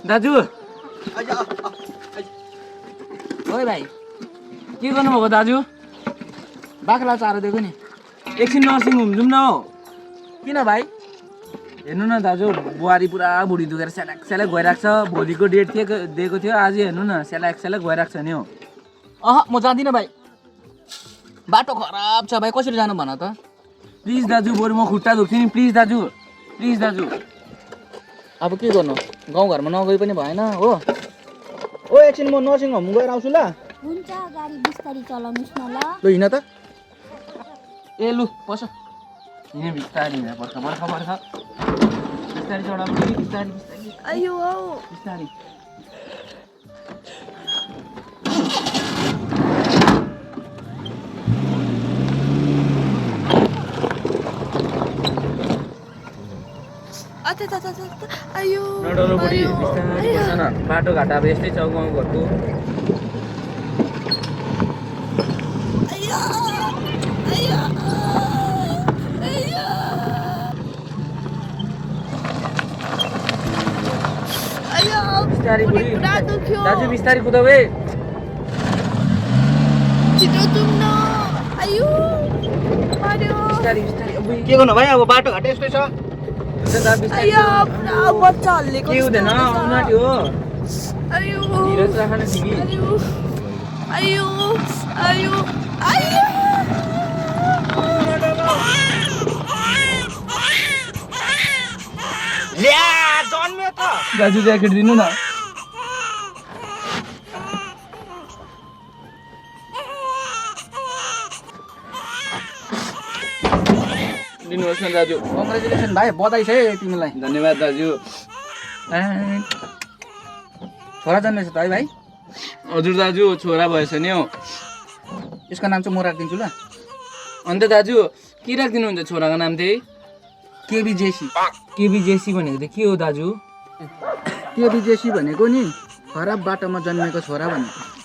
दाजु ओइ भाइ के गर्नुभएको दाजु बाख्रा चारो दिएको नि एकछिन नर्सिङ होम जाउँ न हौ किन भाइ हेर्नु न दाजु बुहारी पुरा बुढी दुखेर स्यालाक स्यालाक गइरहेको छ भोलिको डेट दिएको थियो आज हेर्नु न स्यालाक स्यालाक गइरहेको छ नि हौ म जाँदिनँ भाइ बाटो खराब छ भाइ कसरी जानु भन त प्लिज दाजु बरु म खुट्टा दुख्थेँ नि प्लिज दाजु अब के गर्नु गाउँघरमा नगई पनि भएन हो ओ एकछिन म नर्सिङ होम गएर आउँछु ल हुन्छ गाडी बिस्तारी चलाउनुस् न ल ल हिँड त ए लु पस हिँड्ने बिस्तारी हिँड पर्ख बिस्तारी चढाउनु कि बिस्तारी अयो बिस्तारी अयो नडराउनु बुढी बिस्तारी बस न बाटो घाटा अब यस्तै छ गाउँघरको बिस्तारी बुढी दाजु बिस्तारी कुदाऊ है छिटो जाउँ न अयो बिस्तारी के गर्नु भाइ अब बाटो घाटा यस्तै छ अयो पुरा बच्चा हल्लेको के हुँदैन आउनु आँट्यो हो अयो धीरज राख्न सिकी अयो दाजु ज्याकेट दिनु न दिनुहोस् न दाजु कङ्ग्रेचुलेसन भाइ बधाई छ है तिमीलाई धन्यवाद दाजु छोरा जन्मेछ त है भाइ हजुर दाजु छोरा भएछ नि हौ यसको नाम चाहिँ म राखिदिन्छु ल अन्त दाजु के राखिदिनुहुन्छ छोराको नाम चाहिँ केबी जेसी भनेको चाहिँ के हो दाजु केबी जेसी भनेको नि खराब बाटोमा जन्मेको छोरा भनेको